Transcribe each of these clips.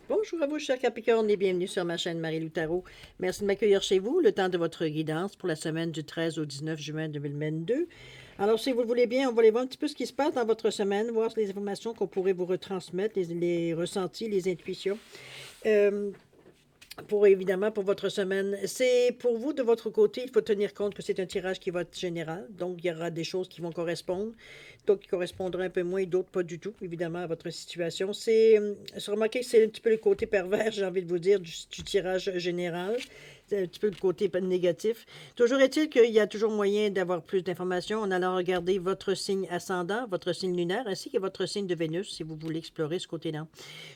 Bonjour à vous, chers Capricornes, et bienvenue sur ma chaîne Marie-Lou Tarot. Merci de m'accueillir chez vous, le temps de votre guidance pour la semaine du 13 au 19 juin 2022. Alors, si vous le voulez bien, on va aller voir un petit peu ce qui se passe dans votre semaine, voir les informations qu'on pourrait vous retransmettre, les ressentis, les intuitions. Euh, évidemment, pour votre semaine. C'est pour vous, de votre côté, il faut tenir compte que c'est un tirage qui va être général. Donc, il y aura des choses qui vont correspondre, d'autres qui correspondront un peu moins, d'autres pas du tout, évidemment, à votre situation. Remarquez que c'est un petit peu le côté pervers, j'ai envie de vous dire, du tirage général. C'est un petit peu le côté négatif. Toujours est-il qu'il y a toujours moyen d'avoir plus d'informations en allant regarder votre signe ascendant, votre signe lunaire, ainsi que votre signe de Vénus, si vous voulez explorer ce côté-là.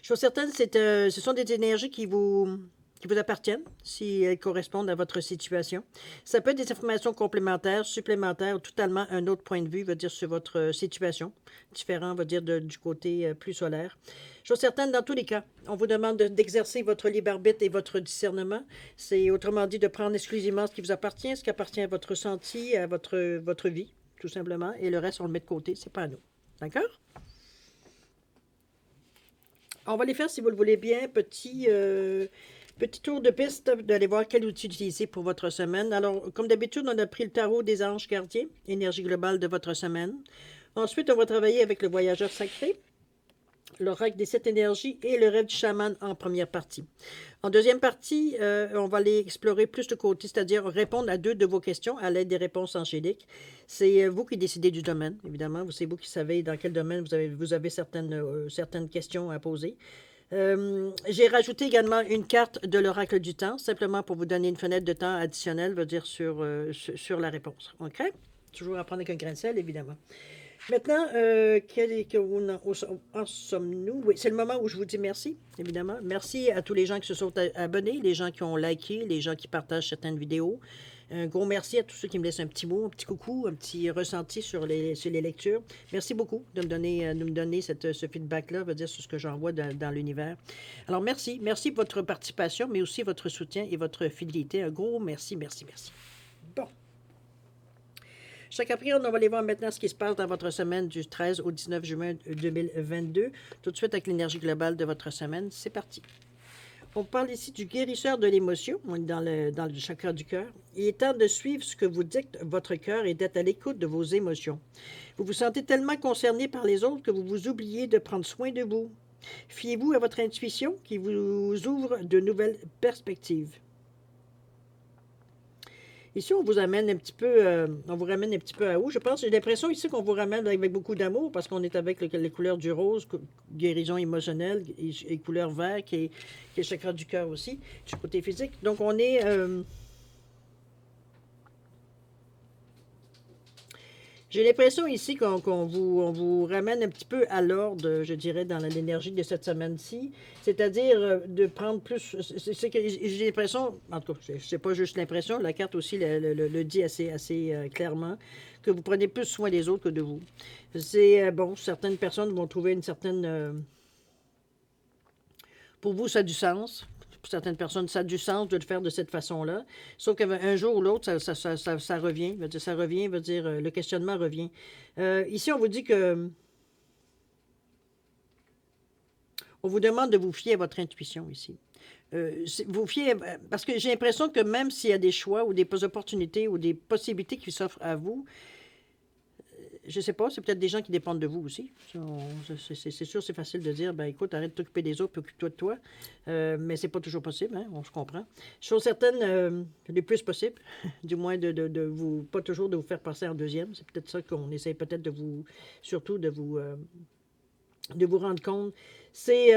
Je suis certaine que ce sont des énergies qui vous appartiennent, si elles correspondent à votre situation. Ça peut être des informations complémentaires, supplémentaires, ou totalement un autre point de vue, va dire, sur votre situation, différent, va dire, du côté plus solaire. Je suis certaine, dans tous les cas, on vous demande d'exercer votre libre arbitre et votre discernement. C'est autrement dit de prendre exclusivement ce qui vous appartient, ce qui appartient à votre ressenti, à votre vie, tout simplement, et le reste, on le met de côté, c'est pas à nous. D'accord? On va les faire, si vous le voulez bien, petit tour de piste d'aller voir quel outil utiliser pour votre semaine. Alors, comme d'habitude, on a pris le tarot des anges gardiens, énergie globale de votre semaine. Ensuite, on va travailler avec le voyageur sacré, l'oracle des 7 énergies et le rêve du chaman en première partie. En deuxième partie, on va aller explorer plus de côté, c'est-à-dire répondre à 2 de vos questions à l'aide des réponses angéliques. C'est vous qui décidez du domaine, évidemment. C'est vous qui savez dans quel domaine vous avez certaines questions à poser. J'ai rajouté également une carte de l'oracle du temps, simplement pour vous donner une fenêtre de temps additionnelle, veut dire sur la réponse. OK? Toujours à prendre avec un grain de sel, évidemment. Maintenant, en sommes-nous? Oui, c'est le moment où je vous dis merci, évidemment. Merci à tous les gens qui se sont abonnés, les gens qui ont liké, les gens qui partagent certaines vidéos. Un gros merci à tous ceux qui me laissent un petit mot, un petit coucou, un petit ressenti sur les lectures. Merci beaucoup de me donner ce feedback-là, veut dire sur ce que j'envoie dans l'univers. Alors, merci. Merci pour votre participation, mais aussi votre soutien et votre fidélité. Un gros merci, merci, merci. Bon. Chaque Capricorne, on va aller voir maintenant ce qui se passe dans votre semaine du 13 au 19 juin 2022. Tout de suite avec l'énergie globale de votre semaine. C'est parti. On parle ici du guérisseur de l'émotion. On est dans le chakra du cœur. Il est temps de suivre ce que vous dicte votre cœur et d'être à l'écoute de vos émotions. Vous vous sentez tellement concerné par les autres que vous vous oubliez de prendre soin de vous. Fiez-vous à votre intuition qui vous ouvre de nouvelles perspectives. Ici, on vous amène un petit peu, on vous ramène un petit peu à où? Je pense, j'ai l'impression ici qu'on vous ramène avec beaucoup d'amour parce qu'on est avec les couleurs du rose, guérison émotionnelle, et couleur vert qui est le chakra du cœur aussi, du côté physique. Donc, on est... j'ai l'impression ici on vous ramène un petit peu à l'ordre, je dirais, dans l'énergie de cette semaine-ci. C'est-à-dire de prendre plus... C'est que j'ai l'impression, en tout cas, c'est pas juste l'impression, la carte aussi le dit assez clairement, que vous prenez plus soin des autres que de vous. C'est, bon, certaines personnes vont trouver une certaine... pour vous, ça a du sens. Pour certaines personnes, ça a du sens de le faire de cette façon-là. Sauf qu'un jour ou l'autre, ça revient. Veut dire, ça revient, veut dire, le questionnement revient. Ici, on vous dit que... On vous demande de vous fier à votre intuition ici. Vous fier, parce que j'ai l'impression que même s'il y a des choix ou des opportunités ou des possibilités qui s'offrent à vous, je sais pas, c'est peut-être des gens qui dépendent de vous aussi. C'est sûr, c'est facile de dire, ben écoute, arrête de t'occuper des autres, puis occupe-toi de toi. Mais c'est pas toujours possible, hein, on se comprend. Chose certaine, le plus possible, du moins de vous, pas toujours de vous faire passer en deuxième. C'est peut-être ça qu'on essaie peut-être de vous, surtout de vous rendre compte. C'est,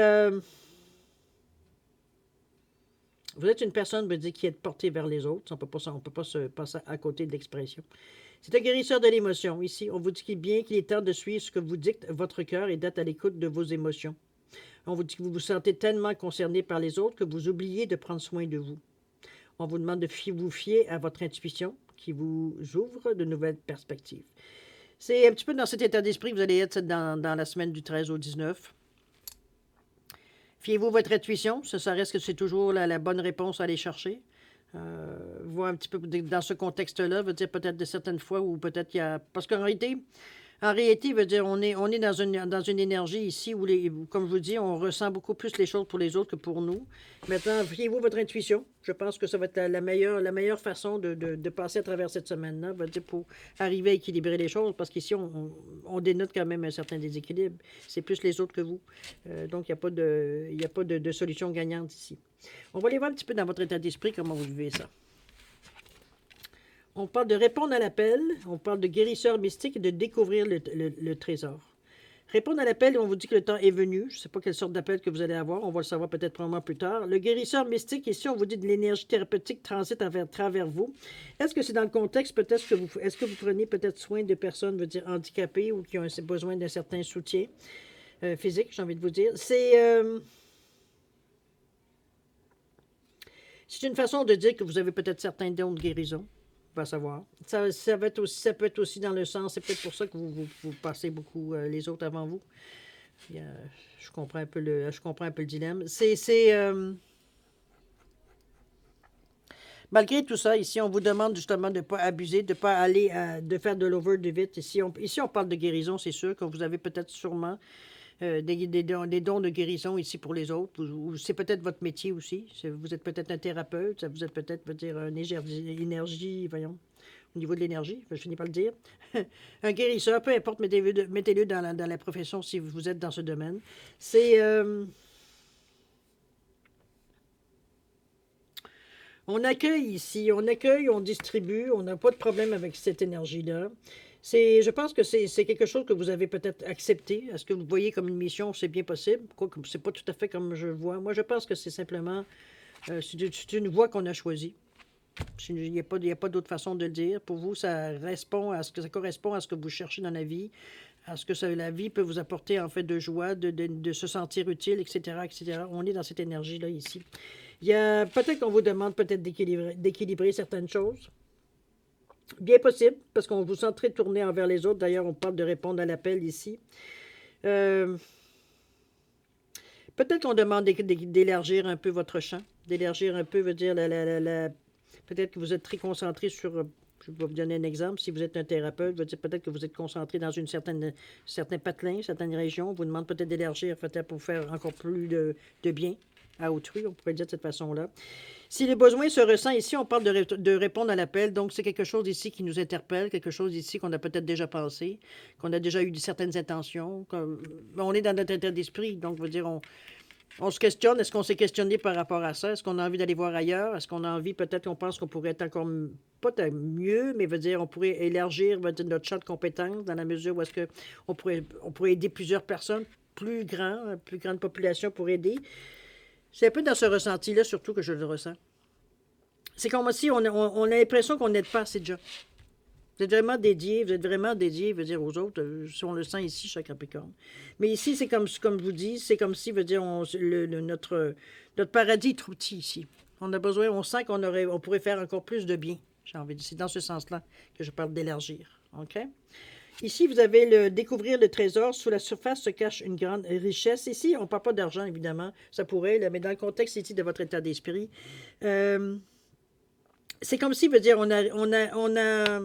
vous êtes une personne, veut dire, qui est portée vers les autres. On peut pas se passer à côté de l'expression. C'est un guérisseur de l'émotion. Ici, on vous dit qu'il est temps de suivre ce que vous dicte votre cœur et d'être à l'écoute de vos émotions. On vous dit que vous vous sentez tellement concerné par les autres que vous oubliez de prendre soin de vous. On vous demande de vous fier à votre intuition qui vous ouvre de nouvelles perspectives. C'est un petit peu dans cet état d'esprit que vous allez être dans la semaine du 13 au 19. Fiez-vous à votre intuition. Ça reste que c'est toujours la bonne réponse à aller chercher. Voir un petit peu dans ce contexte-là, veut dire peut-être de certaines fois où peut-être il y a... Parce qu'en réalité, En réalité, veut dire, on est dans une énergie ici où, comme je vous dis, on ressent beaucoup plus les choses pour les autres que pour nous. Maintenant, fiez-vous votre intuition. Je pense que ça va être la meilleure façon de passer à travers cette semaine-là, veut dire, pour arriver à équilibrer les choses, parce qu'ici, on dénote quand même un certain déséquilibre. C'est plus les autres que vous. Donc, il y a pas de solution gagnante ici. On va aller voir un petit peu dans votre état d'esprit comment vous vivez ça. On parle de répondre à l'appel, on parle de guérisseur mystique et de découvrir le trésor. Répondre à l'appel, on vous dit que le temps est venu. Je ne sais pas quelle sorte d'appel que vous allez avoir. On va le savoir peut-être probablement plus tard. Le guérisseur mystique, ici, on vous dit de l'énergie thérapeutique transite à travers vous. Est-ce que c'est dans le contexte peut-être que est-ce que vous prenez peut-être soin de personnes, veut dire handicapées ou qui ont besoin d'un certain soutien physique, j'ai envie de vous dire. C'est une façon de dire que vous avez peut-être certains dons de guérison. Va savoir. Ça peut être aussi dans le sens, c'est peut-être pour ça que vous passez beaucoup les autres avant vous. Je comprends un peu le dilemme. Malgré tout ça, ici, on vous demande justement de ne pas abuser, de ne pas aller de faire de l'over de vite. Ici, on parle de guérison, c'est sûr, que vous avez peut-être sûrement des dons de guérison ici pour les autres. C'est peut-être votre métier aussi. Vous êtes peut-être un thérapeute, vous êtes peut-être, une énergie, voyons, au niveau de l'énergie, je finis par le dire. Un guérisseur, peu importe, mettez-le dans la profession si vous êtes dans ce domaine. On accueille ici, on distribue, on n'a pas de problème avec cette énergie-là. Je pense que c'est quelque chose que vous avez peut-être accepté. Est-ce que vous voyez comme une mission? C'est bien possible. Quoique c'est pas tout à fait comme je le vois. Moi, je pense que c'est simplement c'est une voie qu'on a choisie. Il n'y a pas d'autre façon de le dire. Pour vous, ça correspond à ce que vous cherchez dans la vie, à ce que la vie peut vous apporter en fait de joie, de se sentir utile, etc., etc. On est dans cette énergie-là ici. Il y a peut-être qu'on vous demande peut-être d'équilibrer certaines choses. Bien possible, parce qu'on vous sent très tourné envers les autres. D'ailleurs, on parle de répondre à l'appel ici. Peut-être qu'on demande d'élargir un peu votre champ. D'élargir un peu veut dire peut-être que vous êtes très concentré sur. Je vais vous donner un exemple. Si vous êtes un thérapeute, peut-être que vous êtes concentré dans certains patelins, certaines régions. On vous demande peut-être d'élargir peut-être pour faire encore plus de bien à autrui, on pourrait le dire de cette façon-là. Si le besoin se ressent ici, on parle de répondre à l'appel. Donc, c'est quelque chose ici qui nous interpelle, quelque chose ici qu'on a peut-être déjà pensé, qu'on a déjà eu certaines intentions. On est dans notre état d'esprit. Donc, veut dire, on se questionne. Est-ce qu'on s'est questionné par rapport à ça? Est-ce qu'on a envie d'aller voir ailleurs? Est-ce qu'on a envie, peut-être qu'on pense qu'on pourrait être encore, pas mieux, mais veut dire, on pourrait élargir notre champ de compétences dans la mesure où est-ce qu'on pourrait aider plusieurs personnes, plus grande population pour aider. C'est un peu dans ce ressenti-là, surtout, que je le ressens. C'est comme si on a l'impression qu'on n'aide pas assez de gens. Vous êtes vraiment dédié, veut dire, aux autres. Si on le sent ici, chaque Capricorne. Mais ici, c'est comme je vous dis, c'est comme si, veut dire, notre paradis est trop petit ici. On a besoin, on sent on pourrait faire encore plus de bien. J'ai envie de dire, c'est dans ce sens-là que je parle d'élargir. OK? Ici, vous avez découvrir le trésor. Sous la surface se cache une grande richesse. Ici, on ne parle pas d'argent, évidemment. Ça pourrait, là, mais dans le contexte ici de votre état d'esprit, c'est comme si, veut dire, on a,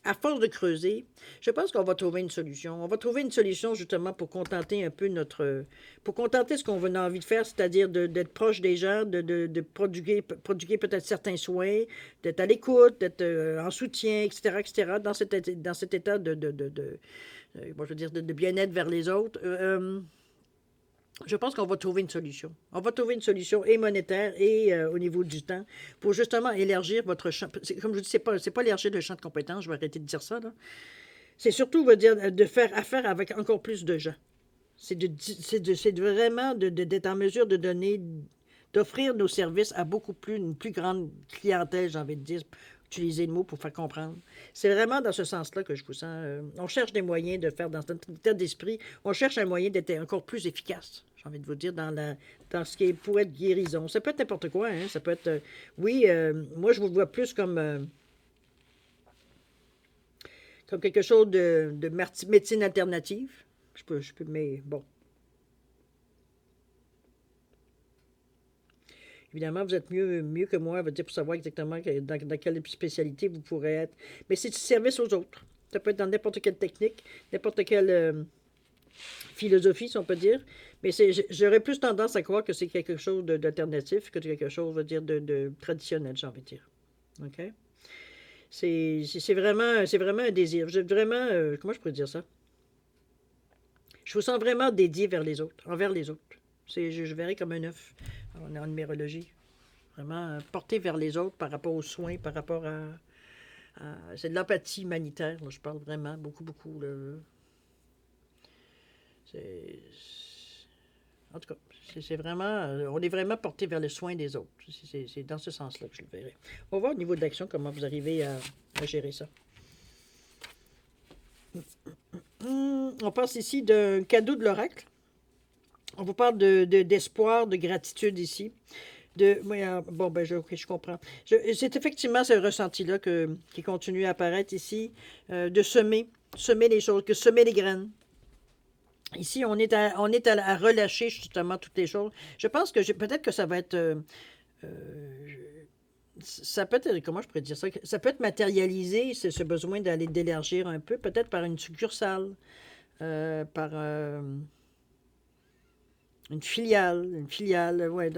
à force de creuser, je pense qu'on va trouver une solution. On va trouver une solution justement pour contenter un peu pour contenter ce qu'on a envie de faire, c'est-à-dire d'être proche des gens, de prodiguer peut-être certains soins, d'être à l'écoute, d'être en soutien, etc., etc., dans cet état moi, je veux dire, de bien-être vers les autres. Je pense qu'on va trouver une solution. On va trouver une solution et monétaire et au niveau du temps pour justement élargir votre champ. Comme je dis, c'est pas élargir le champ de compétences, je vais arrêter de dire ça, là. C'est surtout, veut dire, de faire affaire avec encore plus de gens. C'est vraiment d'être en mesure de d'offrir nos services à une plus grande clientèle, j'ai envie de dire, utiliser le mot pour faire comprendre. C'est vraiment dans ce sens-là que je vous sens. On cherche des moyens de faire dans cet état d'esprit, on cherche un moyen d'être encore plus efficace, j'ai envie de vous dire, dans ce qui pourrait être guérison. Ça peut être n'importe quoi, hein? Ça peut être... moi, je vous vois plus comme quelque chose de médecine alternative. Mais bon. Évidemment, vous êtes mieux que moi, veut dire, pour savoir exactement dans quelle spécialité vous pourrez être. Mais c'est du service aux autres. Ça peut être dans n'importe quelle technique, n'importe quelle philosophie, si on peut dire. Mais j'aurais plus tendance à croire que c'est quelque chose d'alternatif que quelque chose, on va dire, de traditionnel, j'ai envie de dire. OK? C'est vraiment un désir. J'ai vraiment, comment je pourrais dire ça? Je vous sens vraiment dédié vers les autres, envers les autres. Je verrais comme un œuf en numérologie. Vraiment porté vers les autres par rapport aux soins, par rapport c'est de l'empathie humanitaire, là, je parle vraiment, beaucoup, beaucoup. Là. C'est... En tout cas, c'est vraiment... on est vraiment porté vers le soin des autres. C'est dans ce sens-là que je le verrais. On va voir au niveau de l'action comment vous arrivez à gérer ça. On passe ici d'un cadeau de l'oracle. On vous parle d'espoir, de gratitude ici. Bon, ben, je comprends. C'est effectivement ce ressenti-là qui continue à apparaître ici, de semer les choses, que semer les graines. Ici, on est à relâcher justement toutes les choses. Je pense que peut-être que ça va être... ça peut être, comment je pourrais dire ça? Ça peut être matérialisé, ce besoin d'aller d'élargir un peu, peut-être par une succursale, par une filiale, ouais.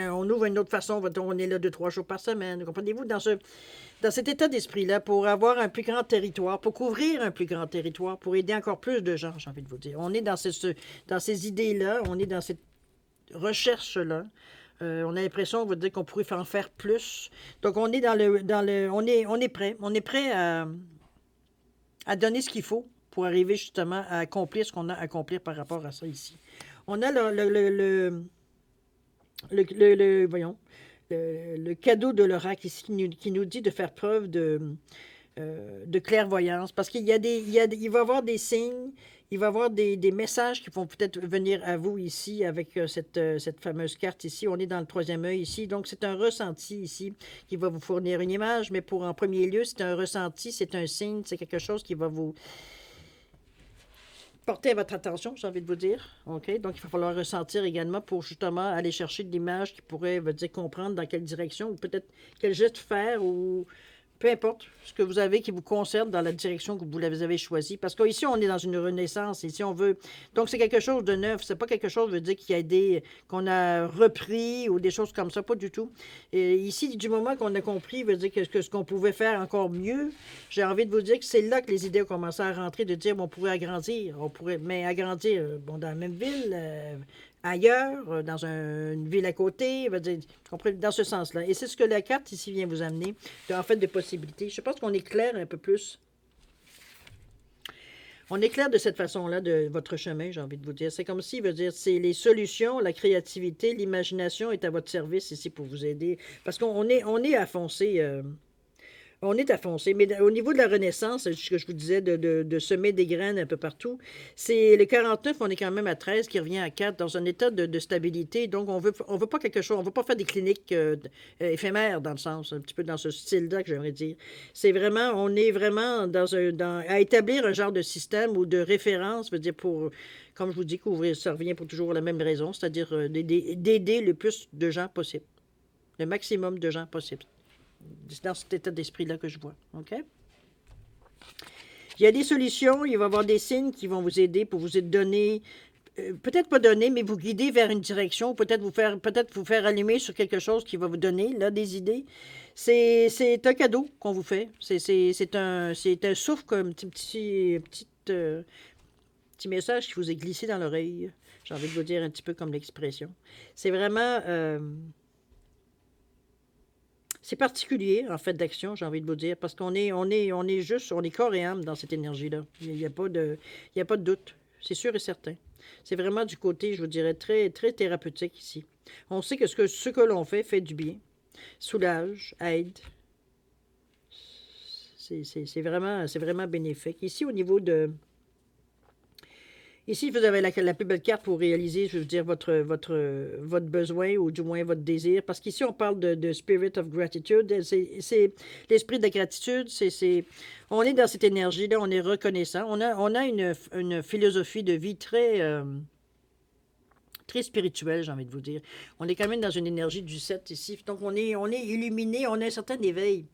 On ouvre une autre façon, on est là 2-3 jours par semaine. Comprenez-vous, dans cet état d'esprit-là, pour avoir un plus grand territoire, pour couvrir un plus grand territoire, pour aider encore plus de gens, j'ai envie de vous dire. On est dans ces idées-là, on est dans cette recherche-là. On a l'impression, on va dire qu'on pourrait en faire plus. Donc, on est on est prêt à donner ce qu'il faut pour arriver justement à accomplir ce qu'on a à accomplir par rapport à ça ici. On a voyons, le cadeau de l'oracle ici qui nous dit de faire preuve de clairvoyance, parce qu'il va y avoir des signes, il va y avoir des messages qui vont peut-être venir à vous ici avec cette fameuse carte ici. On est dans le troisième œil ici, donc c'est un ressenti ici qui va vous fournir une image, mais en premier lieu, c'est un ressenti, c'est un signe, c'est quelque chose qui va vous porter à votre attention, j'ai envie de vous dire. OK? Donc, il va falloir ressentir également pour justement aller chercher de l'image qui pourrait, veut dire, comprendre dans quelle direction ou peut-être quel geste faire ou peu importe ce que vous avez qui vous concerne dans la direction que vous avez choisie. Parce qu'ici, on est dans une renaissance. Ici, on veut... Donc, c'est quelque chose de neuf. C'est pas quelque chose, veut dire, qu'on a repris ou des choses comme ça. Pas du tout. Et ici, du moment qu'on a compris, veut dire que ce qu'on pouvait faire encore mieux, j'ai envie de vous dire que c'est là que les idées ont commencé à rentrer, de dire, bon, on pourrait agrandir. Mais agrandir, bon, dans la même ville... ailleurs, dans une ville à côté, dans ce sens-là. Et c'est ce que la carte ici vient vous amener, en fait, de possibilités. Je pense qu'on éclaire un peu plus. On éclaire de cette façon-là de votre chemin, j'ai envie de vous dire. C'est comme si, veut dire, c'est les solutions, la créativité, l'imagination est à votre service ici pour vous aider. Parce qu'on est à foncer... on est à foncer. Mais au niveau de la Renaissance, ce que je vous disais, de semer des graines un peu partout, c'est le 49, on est quand même à 13, qui revient à 4, dans un état de stabilité. Donc, on veut pas quelque chose, on veut pas faire des cliniques éphémères, dans le sens, un petit peu dans ce style-là que j'aimerais dire. On est vraiment à établir un genre de système ou de référence, veut dire pour, comme je vous dis, couvrir, ça revient pour toujours la même raison, c'est-à-dire d'aider le plus de gens possible, le maximum de gens possible. C'est dans cet état d'esprit-là que je vois. OK? Il y a des solutions, il va y avoir des signes qui vont vous aider pour vous donner, peut-être pas donner, mais vous guider vers une direction, peut-être vous faire allumer sur quelque chose qui va vous donner là des idées. C'est un cadeau qu'on vous fait. C'est un souffle, comme petit message qui vous est glissé dans l'oreille. J'ai envie de vous dire un petit peu comme l'expression. C'est vraiment... c'est particulier, en fait, d'action, j'ai envie de vous dire, parce qu'on est corps et âme dans cette énergie-là. Il n'y a pas de doute. C'est sûr et certain. C'est vraiment du côté, je vous dirais, très, très thérapeutique ici. On sait que ce que l'on fait du bien, soulage, aide. C'est vraiment bénéfique. Ici, au niveau de... Ici, vous avez la plus belle carte pour réaliser, je veux dire, votre besoin ou du moins votre désir. Parce qu'ici, on parle de Spirit of Gratitude. C'est l'esprit de la gratitude. On est dans cette énergie-là, on est reconnaissant. On a une philosophie de vie très, très spirituelle, j'ai envie de vous dire. On est quand même dans une énergie du 7 ici. Donc, on est illuminé, on a un certain éveil.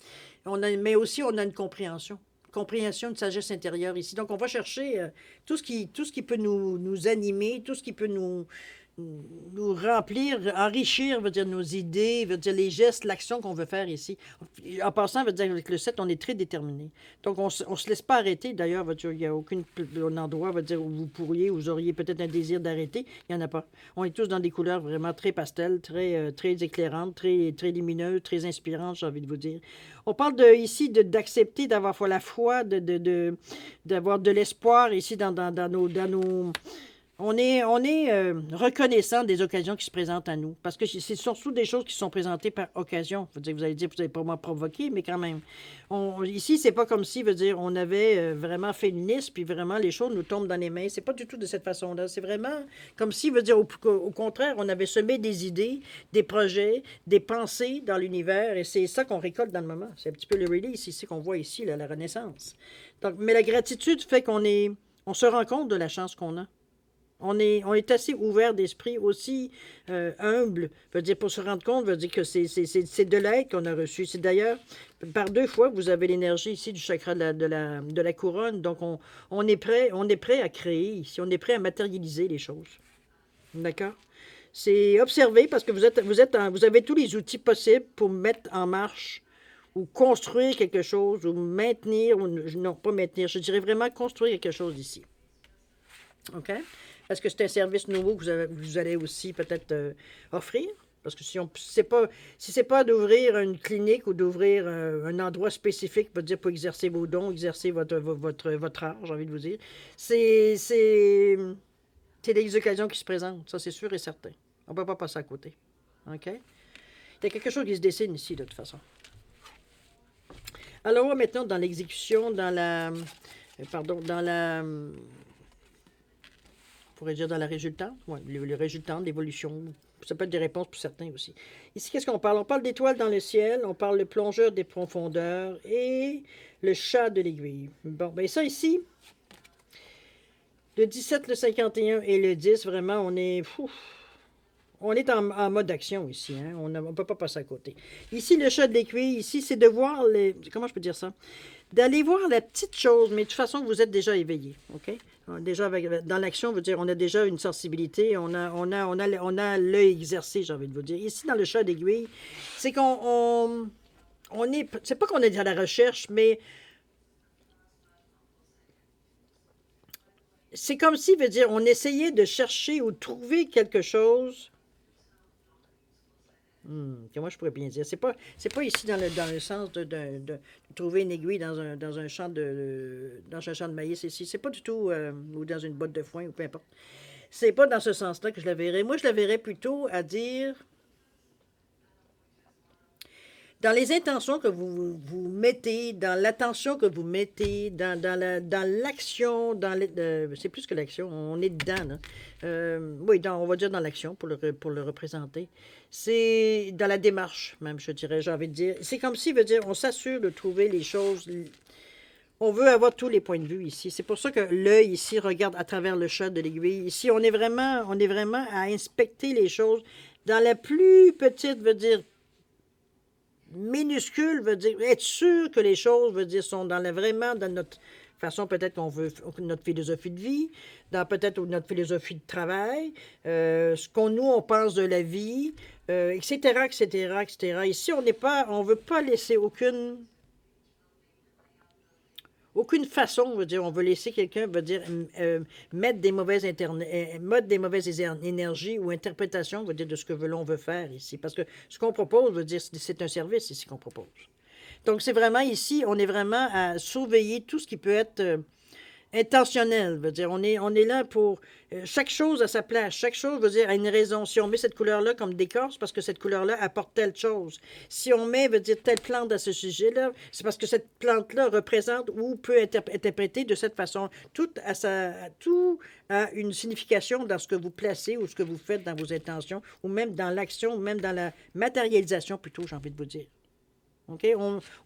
Mais aussi, on a une compréhension. compréhension, une sagesse intérieure ici. Donc, on va chercher tout ce qui peut nous animer, tout ce qui peut nous remplir, enrichir, veut dire nos idées, veut dire les gestes, l'action qu'on veut faire ici. En passant, veut dire avec le 7, on est très déterminé. Donc, on se laisse pas arrêter. D'ailleurs, veut dire, il n'y a aucun endroit, veut dire, où vous pourriez, où vous auriez peut-être un désir d'arrêter. Il n'y en a pas. On est tous dans des couleurs vraiment très pastel, très éclairantes, très lumineuses, très inspirantes, j'ai envie de vous dire. On parle ici d'accepter, d'avoir la foi, d'avoir de l'espoir ici dans nos. On est reconnaissant des occasions qui se présentent à nous. Parce que c'est surtout des choses qui sont présentées par occasion. Vous allez dire, vous n'avez pas moi provoqué, mais quand même. Ici, c'est pas comme si, on avait vraiment fait une liste, puis vraiment les choses nous tombent dans les mains. C'est pas du tout de cette façon-là. C'est vraiment comme si, au contraire, on avait semé des idées, des projets, des pensées dans l'univers, et c'est ça qu'on récolte dans le moment. C'est un petit peu le release ici qu'on voit ici, là, la renaissance. Donc, mais la gratitude fait on se rend compte de la chance qu'on a. On est assez ouvert d'esprit, aussi humble, veut dire pour se rendre compte, veut dire que c'est de l'aide qu'on a reçu. C'est d'ailleurs par 2 fois que vous avez l'énergie ici du chakra de la couronne. Donc on est prêt à créer ici, on est prêt à matérialiser les choses. D'accord? C'est observer parce que vous avez tous les outils possibles pour mettre en marche ou construire quelque chose, ou maintenir, ou non, pas maintenir, je dirais vraiment construire quelque chose ici. OK? Parce que c'est un service nouveau que vous allez aussi peut-être offrir. Parce que si c'est pas d'ouvrir une clinique ou d'ouvrir un endroit spécifique pour exercer vos dons, exercer votre art, j'ai envie de vous dire, c'est des occasions qui se présentent. Ça, c'est sûr et certain. On ne peut pas passer à côté. OK? Il y a quelque chose qui se dessine ici, de toute façon. Alors, on va maintenant dans l'exécution, dans la pourrait dire dans la résultante, ouais, le résultant, l'évolution. Ça peut être des réponses pour certains aussi. Ici, qu'est-ce qu'on parle? On parle d'étoiles dans le ciel, on parle le plongeur des profondeurs et le chat de l'aiguille. Bon, bien ça ici, le 17, le 51 et le 10, vraiment, on est en mode action ici. Hein? On ne peut pas passer à côté. Ici, le chat de l'aiguille, ici, c'est de voir comment je peux dire ça? D'aller voir la petite chose, mais de toute façon, vous êtes déjà éveillé, OK? Déjà, dans l'action, veut dire, on a déjà une sensibilité, on a l'œil exercé, j'ai envie de vous dire. Ici, dans le chat d'aiguille, c'est c'est pas qu'on est à la recherche, mais c'est comme si, veut dire, on essayait de chercher ou trouver quelque chose. Comment je pourrais bien dire? C'est pas ici dans le sens de trouver une aiguille dans un champ dans un champ de maïs ici. C'est pas du tout, ou dans une botte de foin, ou peu importe. C'est pas dans ce sens-là que je la verrais. Moi, je la verrais plutôt à dire dans les intentions que vous mettez, dans l'attention que vous mettez, dans l'action, c'est plus que l'action, on est dedans, là. Oui, on va dire dans l'action pour le représenter. C'est dans la démarche, même, je dirais, j'ai envie de dire. C'est comme si, veut dire, on s'assure de trouver les choses. On veut avoir tous les points de vue ici. C'est pour ça que l'œil ici regarde à travers le chat de l'aiguille. Ici, on est vraiment à inspecter les choses dans la plus petite, veut dire, minuscule, veut dire être sûr que les choses, veut dire, sont vraiment dans notre façon, peut-être qu'on veut, notre philosophie de vie, dans peut-être notre philosophie de travail, ce on pense de la vie, etc., etc., etc. Ici, on veut pas laisser aucune façon, veut dire, on veut laisser quelqu'un, veut dire, mettre des mauvaises énergies ou interprétations, veut dire, de ce que l'on veut faire ici. Parce que ce qu'on propose, veut dire, c'est un service ici qu'on propose. Donc, c'est vraiment ici, on est vraiment à surveiller tout ce qui peut être intentionnel, veut dire, on est là pour chaque chose à sa place, chaque chose veut dire a une raison. Si on met cette couleur-là comme décor, c'est parce que cette couleur-là apporte telle chose. Si on met, veut dire, telle plante à ce sujet-là, c'est parce que cette plante-là représente ou peut être interprétée de cette façon. Tout a une signification dans ce que vous placez ou ce que vous faites dans vos intentions, ou même dans l'action, ou même dans la matérialisation plutôt, j'ai envie de vous dire. OK?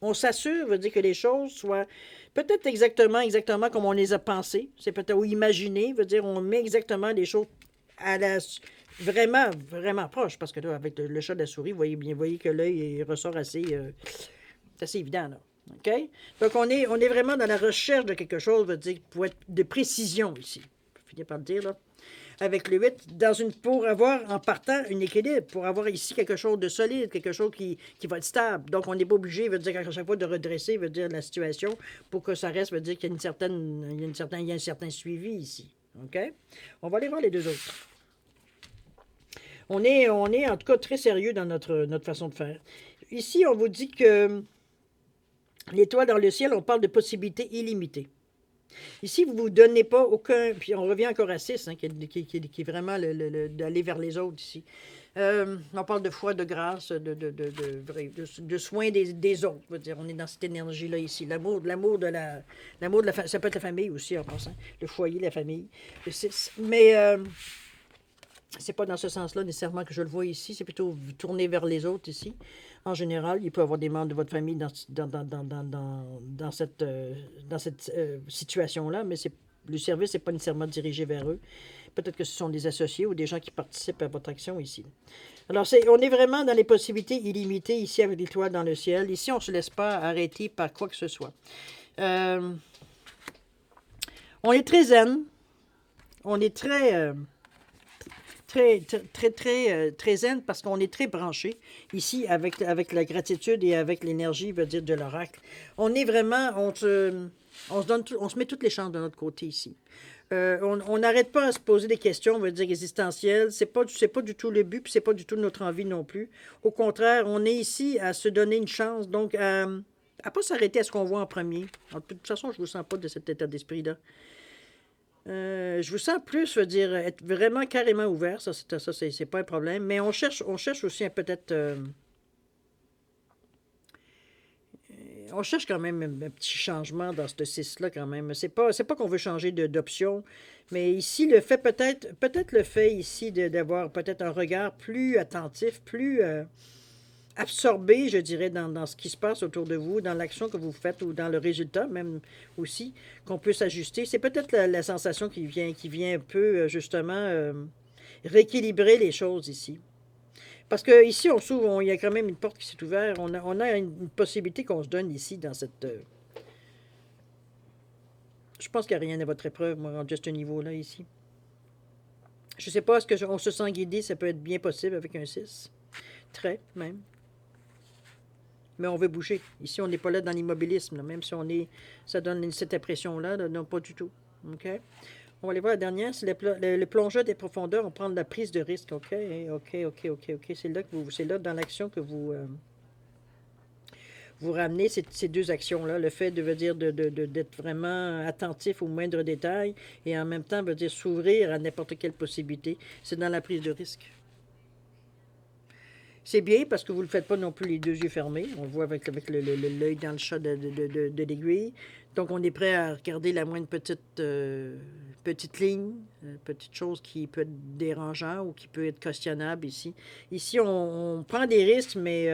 On s'assure, veut dire que les choses soient peut-être exactement comme on les a pensées, c'est peut-être ou imaginées, veut dire on met exactement les choses vraiment, vraiment proche, parce que là, avec le chat de la souris, vous voyez que l'œil ressort assez, c'est assez évident, là. OK? Donc, on est vraiment dans la recherche de quelque chose, veut dire, pour être de précision ici. Je finis par le dire, là. Avec le 8, pour avoir, en partant, un équilibre, pour avoir ici quelque chose de solide, quelque chose qui va être stable. Donc, on n'est pas obligé, veut dire, à chaque fois de redresser, veut dire, la situation, pour que ça reste, veut dire qu'il y a il y a un certain suivi ici. OK? On va aller voir les deux autres. On est en tout cas très sérieux dans notre façon de faire. Ici, on vous dit que l'étoile dans le ciel, on parle de possibilités illimitées. Ici, vous ne vous donnez pas aucun... Puis on revient encore à 6, hein, qui est vraiment d'aller vers les autres ici. On parle de foi, de grâce, de soin des autres. Je veux dire, on est dans cette énergie-là ici. L'amour de la famille. Ça peut être la famille aussi, en passant. Le foyer, la famille. Le 6. Mais c'est pas dans ce sens-là nécessairement que je le vois ici. C'est plutôt tourné vers les autres ici. En général, il peut y avoir des membres de votre famille dans cette situation-là, mais le service n'est pas nécessairement dirigé vers eux. Peut-être que ce sont des associés ou des gens qui participent à votre action ici. Alors, on est vraiment dans les possibilités illimitées ici avec l'étoile dans le ciel. Ici, on ne se laisse pas arrêter par quoi que ce soit. On est très zen. On est très zen parce qu'on est très branché ici avec la gratitude et avec l'énergie, veut dire, de l'oracle. On est vraiment, on se met toutes les chances de notre côté ici. On n'arrête pas à se poser des questions, on veut dire, existentielles. C'est pas du tout le but, puis c'est pas du tout notre envie non plus. Au contraire, on est ici à se donner une chance, donc à pas s'arrêter à ce qu'on voit en premier. De toute façon, je ne vous sens pas de cet état d'esprit-là. Je vous sens plus, je veux dire, être vraiment carrément ouvert, ça c'est pas un problème, mais on cherche aussi peut-être... on cherche quand même un petit changement dans ce 6-là quand même. C'est pas qu'on veut changer d'option, mais ici, peut-être le fait ici d'avoir peut-être un regard plus attentif, plus absorbé, je dirais, dans ce qui se passe autour de vous, dans l'action que vous faites ou dans le résultat même aussi, qu'on peut s'ajuster. C'est peut-être la sensation qui vient un peu, justement, rééquilibrer les choses ici. Parce qu'ici, on s'ouvre, il y a quand même une porte qui s'est ouverte. On a une possibilité qu'on se donne ici dans cette... je pense qu'il n'y a rien à votre épreuve, moi, rendu à ce niveau-là, ici. Je ne sais pas, est-ce qu'on se sent guidé? Ça peut être bien possible avec un 6. Très, même. Mais on veut bouger. Ici, on n'est pas là dans l'immobilisme, même si ça donne cette impression-là. Là, non, pas du tout. OK? On va aller voir la dernière, c'est le plongeur des profondeurs. On prend de la prise de risque. OK. C'est là dans l'action que vous ramenez ces deux actions-là. Le fait veut dire d'être vraiment attentif aux moindres détails et en même temps veut dire s'ouvrir à n'importe quelle possibilité. C'est dans la prise de risque. C'est bien parce que vous ne le faites pas non plus les deux yeux fermés. On le voit avec l'œil dans le chat de l'aiguille. Donc, on est prêt à regarder la moindre petite ligne, petite chose qui peut être dérangeant ou qui peut être questionnable ici. Ici, on prend des risques, mais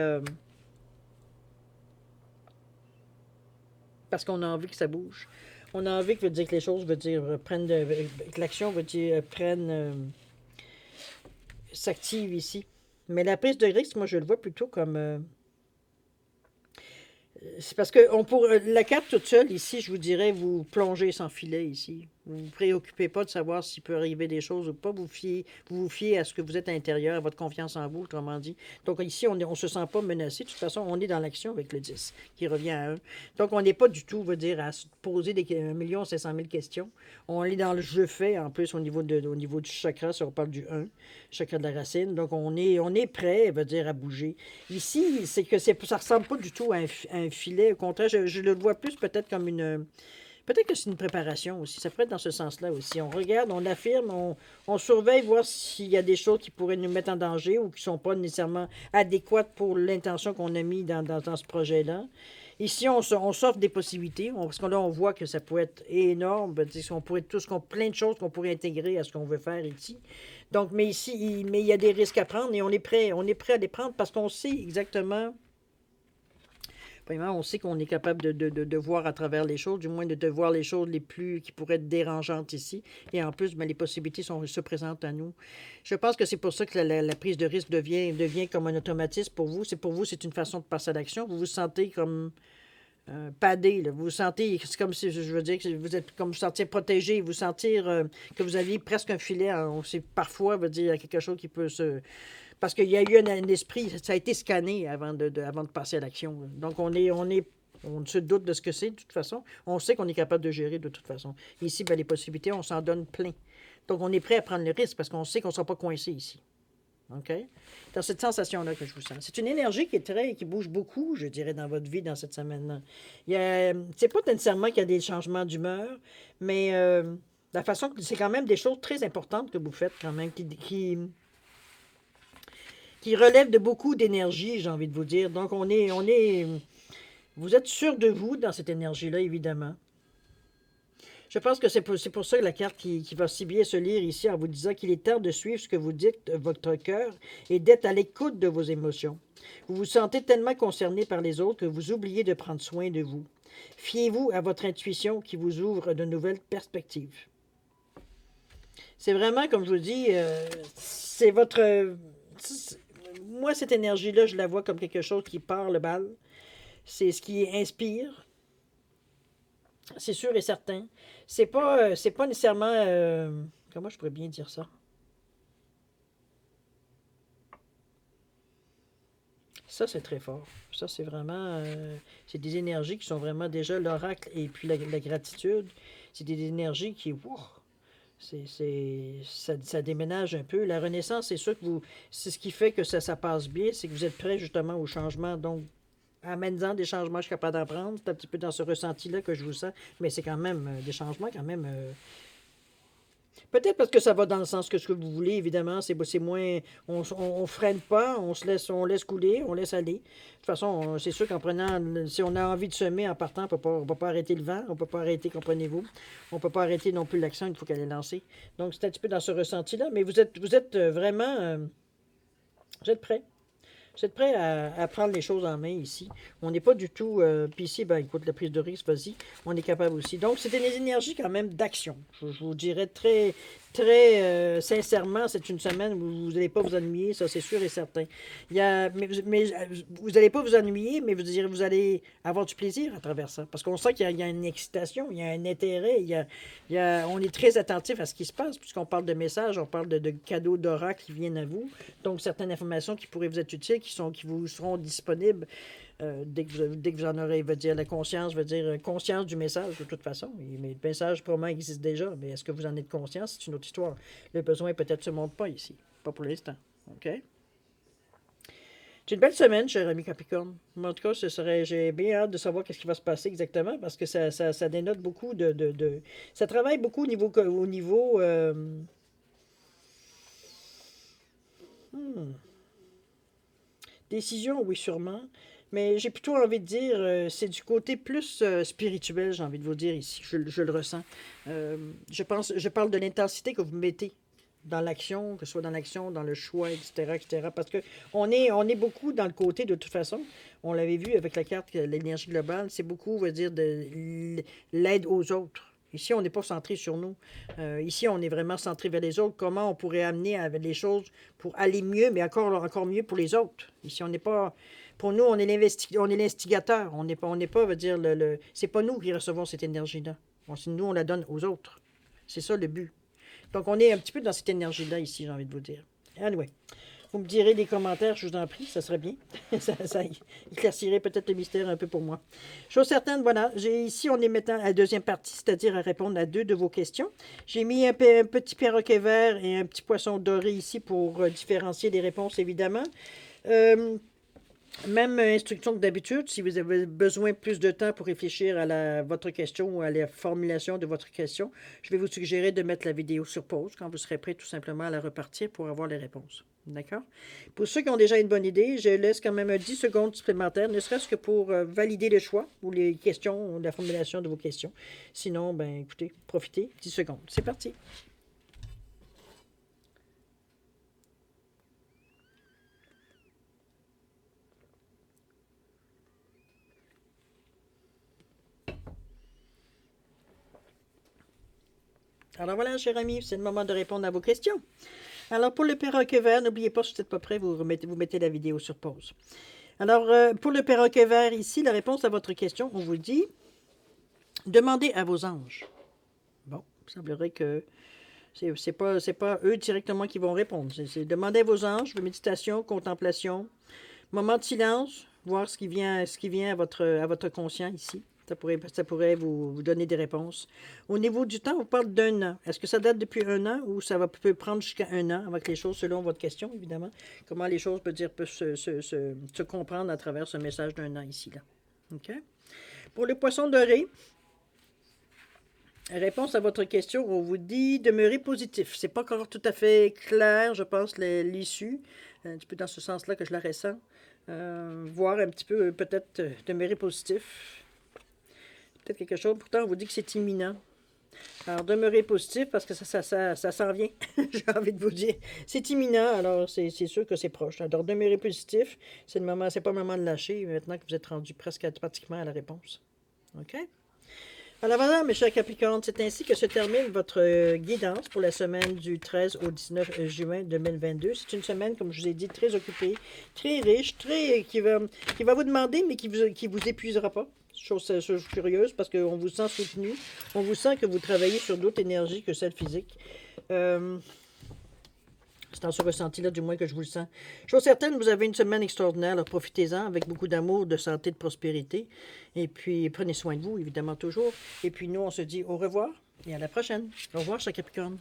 parce qu'on a envie que ça bouge. On a envie que les choses que l'action s'active ici. Mais la prise de risque, moi, je le vois plutôt comme... c'est parce que la carte toute seule, ici, je vous dirais, vous plongez sans filet ici. Vous ne vous préoccupez pas de savoir s'il peut arriver des choses ou pas. Vous vous fiez à ce que vous êtes à l'intérieur, à votre confiance en vous, autrement dit. Donc ici, on ne se sent pas menacé. De toute façon, on est dans l'action avec le 10, qui revient à 1. Donc on n'est pas du tout, à se poser 1 500 000 questions. On est dans le jeu fait, en plus, au niveau du chakra, si on parle du 1, chakra de la racine. Donc on est prêt, à bouger. Ici, ça ne ressemble pas du tout à un filet. Au contraire, je le vois plus peut-être comme une... Peut-être que c'est une préparation aussi. Ça pourrait être dans ce sens-là aussi. On regarde, on affirme, on surveille, voir s'il y a des choses qui pourraient nous mettre en danger ou qui ne sont pas nécessairement adéquates pour l'intention qu'on a mis dans ce projet-là. Ici, on s'offre des possibilités. Parce que là, on voit que ça pourrait être énorme. Plein de choses qu'on pourrait intégrer à ce qu'on veut faire ici. Donc, mais ici, il y a des risques à prendre et on est prêt à les prendre parce qu'on sait exactement... On sait qu'on est capable de voir à travers les choses, du moins de voir les choses qui pourraient être dérangeantes ici. Et en plus, les possibilités se présentent à nous. Je pense que c'est pour ça que la prise de risque devient comme un automatisme pour vous. C'est une façon de passer à l'action. Vous vous sentez comme padé, là. Vous vous sentez, c'est comme si, je veux dire, que vous êtes comme vous sentir protégé, vous sentir que vous aviez presque un filet. On sait parfois, veut dire, il y a quelque chose qui peut se... Parce qu'il y a eu un esprit, ça a été scanné avant de passer à l'action, là. Donc, on se doute de ce que c'est, de toute façon. On sait qu'on est capable de gérer, de toute façon. Ici, ben, les possibilités, on s'en donne plein. Donc, on est prêt à prendre le risque parce qu'on sait qu'on ne sera pas coincé ici. OK? Dans cette sensation-là que je vous sens. C'est une énergie qui bouge beaucoup, je dirais, dans votre vie dans cette semaine-là. C'est pas nécessairement qu'il y a des changements d'humeur, mais la façon que c'est quand même des choses très importantes que vous faites, quand même, qui relèvent de beaucoup d'énergie, j'ai envie de vous dire. Donc, vous êtes sûr de vous dans cette énergie-là, évidemment. Je pense que c'est pour ça que la carte qui va si bien se lire ici en vous disant qu'il est temps de suivre ce que vous dites, votre cœur, et d'être à l'écoute de vos émotions. Vous vous sentez tellement concerné par les autres que vous oubliez de prendre soin de vous. Fiez-vous à votre intuition qui vous ouvre de nouvelles perspectives. C'est vraiment, comme je vous dis, c'est votre... Moi, cette énergie-là, je la vois comme quelque chose qui part le bal. C'est ce qui inspire. C'est sûr et certain. C'est pas nécessairement... comment je pourrais bien dire ça? Ça, c'est très fort. Ça, c'est vraiment... c'est des énergies qui sont vraiment déjà l'oracle et puis la gratitude. C'est des énergies qui... Wow, ça déménage un peu. La renaissance, c'est sûr que vous... C'est ce qui fait que ça passe bien, c'est que vous êtes prêt justement au changement. Donc, amène-en des changements, je suis capable d'en prendre. C'est un petit peu dans ce ressenti-là que je vous sens. Mais c'est quand même des changements quand même... peut-être parce que ça va dans le sens que ce que vous voulez, évidemment, c'est moins... On freine pas, on laisse couler, on laisse aller. De toute façon, c'est sûr qu'en prenant... Si on a envie de semer en partant, on peut pas arrêter le vent, on peut pas arrêter, comprenez-vous. On peut pas arrêter non plus l'action, il faut qu'elle est lancée. Donc, c'est un petit peu dans ce ressenti-là. Mais vous êtes vraiment... vous êtes prêts. Vous êtes prêts à prendre les choses en main ici. On n'est pas du tout... puis ici, ben, écoute, la prise de risque, vas-y, on est capable aussi. Donc, c'est une énergie quand même d'action. Je vous dirais très, très sincèrement, c'est une semaine où vous n'allez pas vous ennuyer, ça c'est sûr et certain. Mais vous n'allez pas vous ennuyer, mais vous allez avoir du plaisir à travers ça. Parce qu'on sent qu'il y a une excitation, il y a un intérêt, on est très attentif à ce qui se passe, puisqu'on parle de messages, on parle de cadeaux d'oracle qui viennent à vous. Donc, certaines informations qui pourraient vous être utiles, qui vous seront disponibles dès que vous en aurez, veut dire, la conscience, veut dire conscience du message, de toute façon. Mais le message, probablement, existe déjà. Mais est-ce que vous en êtes conscient? C'est une autre histoire. Le besoin, peut-être, ne se montre pas ici. Pas pour l'instant. OK? C'est une belle semaine, cher ami Capricorne. En tout cas, j'ai bien hâte de savoir ce qui va se passer exactement parce que ça dénote beaucoup ça travaille beaucoup au niveau décision, oui, sûrement. Mais j'ai plutôt envie de dire, c'est du côté plus spirituel, j'ai envie de vous dire ici. Je le ressens. Je parle de l'intensité que vous mettez dans l'action, que ce soit dans l'action, dans le choix, etc., etc. Parce que on est beaucoup dans le côté, de toute façon, on l'avait vu avec la carte, l'énergie globale, c'est beaucoup, on va dire, de l'aide aux autres. Ici, on n'est pas centré sur nous. Ici, on est vraiment centré vers les autres. Comment on pourrait amener avec les choses pour aller mieux, mais encore mieux pour les autres. Ici, on n'est pas... Pour nous, on est l'instigateur. On n'est pas, veut dire, c'est pas nous qui recevons cette énergie-là. Nous, on la donne aux autres. C'est ça le but. Donc, on est un petit peu dans cette énergie-là ici, j'ai envie de vous dire. Anyway, vous me direz des commentaires, je vous en prie, ça serait bien. ça éclaircirait peut-être le mystère un peu pour moi. Chose certaine, voilà, ici, on est maintenant à la deuxième partie, c'est-à-dire à répondre à 2 de vos questions. J'ai mis un petit perroquet vert et un petit poisson doré ici pour différencier les réponses, évidemment. Même instruction que d'habitude, si vous avez besoin plus de temps pour réfléchir à votre question ou à la formulation de votre question, je vais vous suggérer de mettre la vidéo sur pause quand vous serez prêt tout simplement à la repartir pour avoir les réponses. D'accord? Pour ceux qui ont déjà une bonne idée, je laisse quand même 10 secondes supplémentaires, ne serait-ce que pour valider le choix ou les questions, ou la formulation de vos questions. Sinon, ben écoutez, profitez, 10 secondes. C'est parti. Alors voilà, cher ami, c'est le moment de répondre à vos questions. Alors pour le perroquet vert, n'oubliez pas, si vous n'êtes pas prêt, vous mettez la vidéo sur pause. Alors, pour le perroquet vert ici, la réponse à votre question, on vous dit, demandez à vos anges. Bon, il semblerait que c'est pas eux directement qui vont répondre. C'est demander à vos anges, de méditation, contemplation, moment de silence, voir ce qui vient à votre conscient ici. Ça pourrait vous donner des réponses. Au niveau du temps, on parle d'un an. Est-ce que ça date depuis un an ou peut prendre jusqu'à un an avec les choses, selon votre question, évidemment? Comment les choses peuvent se comprendre à travers ce message d'un an ici, là. OK? Pour le poisson doré, réponse à votre question, on vous dit demeurer positif. C'est pas encore tout à fait clair, je pense, l'issue. Un petit peu dans ce sens-là que je la ressens. Voir un petit peu, peut-être, demeurer positif. Peut-être quelque chose. Pourtant, on vous dit que c'est imminent. Alors, demeurez positif parce que ça s'en vient. J'ai envie de vous dire. C'est imminent, alors c'est sûr que c'est proche. Alors, demeurez positif. C'est pas le moment de lâcher maintenant que vous êtes rendu pratiquement à la réponse. OK? Alors voilà, mes chers Capricornes, c'est ainsi que se termine votre guidance pour la semaine du 13 au 19 juin 2022. C'est une semaine, comme je vous ai dit, très occupée, très riche, qui va vous demander, mais qui vous épuisera pas. Chose curieuse, parce qu'on vous sent soutenu. On vous sent que vous travaillez sur d'autres énergies que celles physiques. C'est dans ce ressenti-là, du moins, que je vous le sens. Chose certaine, vous avez une semaine extraordinaire. Alors, profitez-en avec beaucoup d'amour, de santé, de prospérité. Et puis, prenez soin de vous, évidemment, toujours. Et puis, nous, on se dit au revoir et à la prochaine. Au revoir, chers Capricorne.